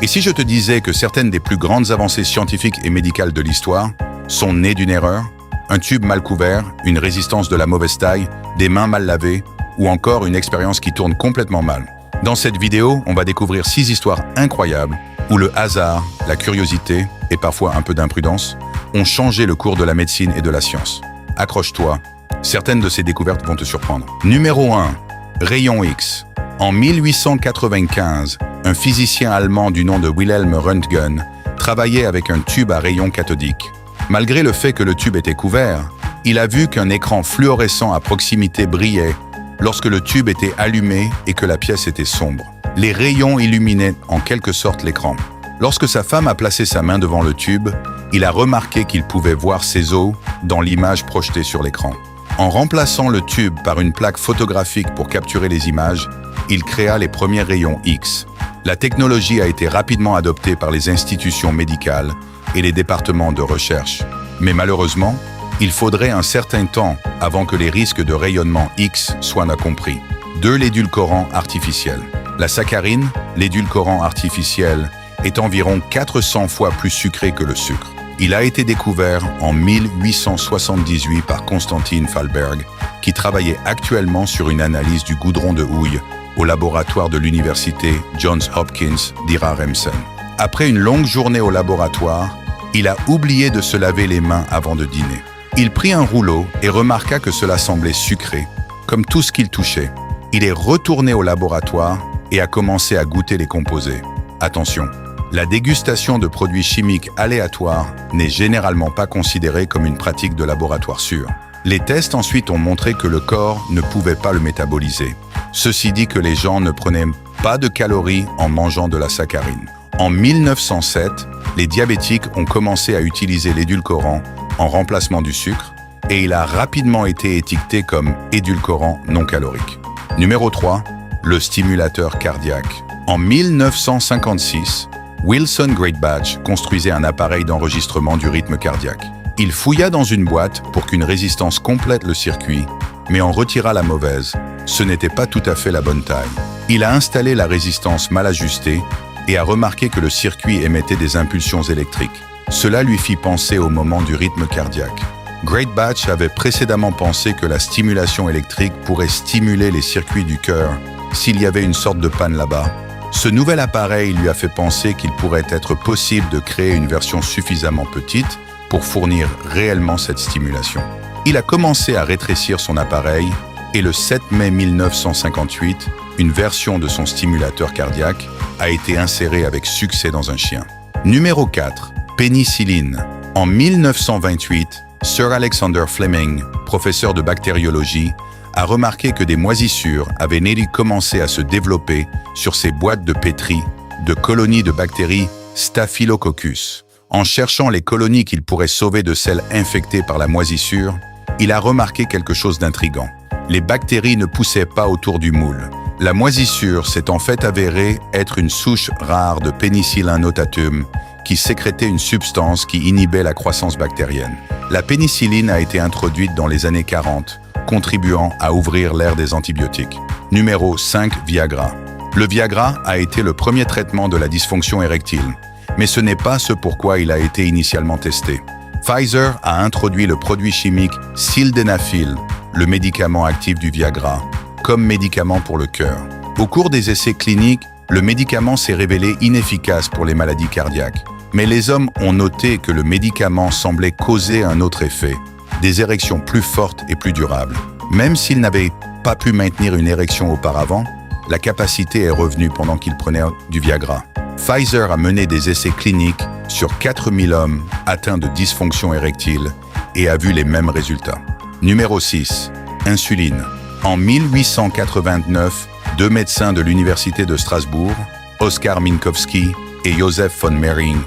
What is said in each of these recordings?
Et si je te disais que certaines des plus grandes avancées scientifiques et médicales de l'histoire sont nées d'une erreur, un tube mal couvert, une résistance de la mauvaise taille, des mains mal lavées, ou encore une expérience qui tourne complètement mal? Dans cette vidéo, on va découvrir 6 histoires incroyables où le hasard, la curiosité et parfois un peu d'imprudence ont changé le cours de la médecine et de la science. Accroche-toi, certaines de ces découvertes vont te surprendre. Numéro 1. Rayon X. En 1895, un physicien allemand du nom de Wilhelm Röntgen travaillait avec un tube à rayons cathodiques. Malgré le fait que le tube était couvert, il a vu qu'un écran fluorescent à proximité brillait lorsque le tube était allumé et que la pièce était sombre. Les rayons illuminaient en quelque sorte l'écran. Lorsque sa femme a placé sa main devant le tube, il a remarqué qu'il pouvait voir ses os dans l'image projetée sur l'écran. En remplaçant le tube par une plaque photographique pour capturer les images, il créa les premiers rayons X. La technologie a été rapidement adoptée par les institutions médicales et les départements de recherche. Mais malheureusement, il faudrait un certain temps avant que les risques de rayonnement X soient compris. 2. L'édulcorant artificiel. La saccharine, l'édulcorant artificiel, est environ 400 fois plus sucré que le sucre. Il a été découvert en 1878 par Konstantin Fallberg, qui travaillait actuellement sur une analyse du goudron de houille au laboratoire de l'université Johns Hopkins d'Ira-Remsen. Après une longue journée au laboratoire, il a oublié de se laver les mains avant de dîner. Il prit un rouleau et remarqua que cela semblait sucré, comme tout ce qu'il touchait. Il est retourné au laboratoire et a commencé à goûter les composés. Attention, la dégustation de produits chimiques aléatoires n'est généralement pas considérée comme une pratique de laboratoire sûre. Les tests ensuite ont montré que le corps ne pouvait pas le métaboliser. Ceci dit que les gens ne prenaient pas de calories en mangeant de la saccharine. En 1907, les diabétiques ont commencé à utiliser l'édulcorant en remplacement du sucre et il a rapidement été étiqueté comme édulcorant non calorique. Numéro 3. Le stimulateur cardiaque. En 1956, Wilson Greatbatch construisait un appareil d'enregistrement du rythme cardiaque. Il fouilla dans une boîte pour qu'une résistance complète le circuit, mais en retira la mauvaise. Ce n'était pas tout à fait la bonne taille. Il a installé la résistance mal ajustée et a remarqué que le circuit émettait des impulsions électriques. Cela lui fit penser au moment du rythme cardiaque. Greatbatch avait précédemment pensé que la stimulation électrique pourrait stimuler les circuits du cœur s'il y avait une sorte de panne là-bas. Ce nouvel appareil lui a fait penser qu'il pourrait être possible de créer une version suffisamment petite pour fournir réellement cette stimulation. Il a commencé à rétrécir son appareil et le 7 mai 1958, une version de son stimulateur cardiaque a été insérée avec succès dans un chien. Numéro 4. Pénicilline. En 1928, Sir Alexander Fleming, professeur de bactériologie, a remarqué que des moisissures avaient commencé à se développer sur ces boîtes de pétri de colonies de bactéries Staphylococcus. En cherchant les colonies qu'il pourrait sauver de celles infectées par la moisissure, il a remarqué quelque chose d'intrigant. Les bactéries ne poussaient pas autour du moule. La moisissure s'est en fait avérée être une souche rare de Penicillium notatum qui sécrétait une substance qui inhibait la croissance bactérienne. La pénicilline a été introduite dans les années 40, contribuant à ouvrir l'ère des antibiotiques. Numéro 5. Viagra. Le Viagra a été le premier traitement de la dysfonction érectile, mais ce n'est pas ce pourquoi il a été initialement testé. Pfizer a introduit le produit chimique sildenafil, le médicament actif du Viagra, comme médicament pour le cœur. Au cours des essais cliniques, le médicament s'est révélé inefficace pour les maladies cardiaques. Mais les hommes ont noté que le médicament semblait causer un autre effet, des érections plus fortes et plus durables. Même s'il n'avait pas pu maintenir une érection auparavant, la capacité est revenue pendant qu'il prenait du Viagra. Pfizer a mené des essais cliniques sur 4000 hommes atteints de dysfonction érectile et a vu les mêmes résultats. Numéro 6. Insuline. En 1889, 2 médecins de l'Université de Strasbourg, Oskar Minkowski et Joseph von Mering,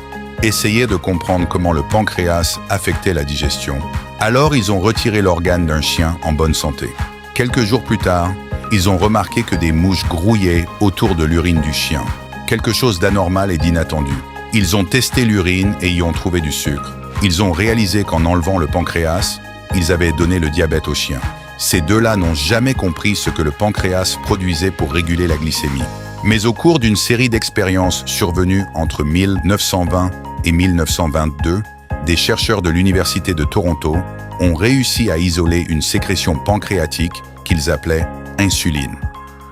essayaient de comprendre comment le pancréas affectait la digestion. Alors, ils ont retiré l'organe d'un chien en bonne santé. Quelques jours plus tard, ils ont remarqué que des mouches grouillaient autour de l'urine du chien. Quelque chose d'anormal et d'inattendu. Ils ont testé l'urine et y ont trouvé du sucre. Ils ont réalisé qu'en enlevant le pancréas, ils avaient donné le diabète au chien. Ces deux-là n'ont jamais compris ce que le pancréas produisait pour réguler la glycémie. Mais au cours d'une série d'expériences survenues entre 1920 et 1922, des chercheurs de l'Université de Toronto ont réussi à isoler une sécrétion pancréatique qu'ils appelaient insuline.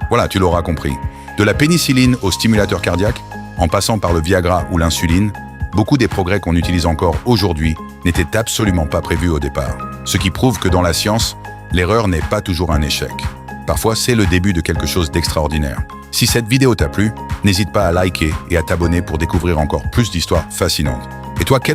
Voilà, tu l'auras compris. De la pénicilline au stimulateur cardiaque, en passant par le Viagra ou l'insuline, beaucoup des progrès qu'on utilise encore aujourd'hui n'étaient absolument pas prévus au départ. Ce qui prouve que dans la science, l'erreur n'est pas toujours un échec. Parfois, c'est le début de quelque chose d'extraordinaire. Si cette vidéo t'a plu, n'hésite pas à liker et à t'abonner pour découvrir encore plus d'histoires fascinantes. Et toi, quel est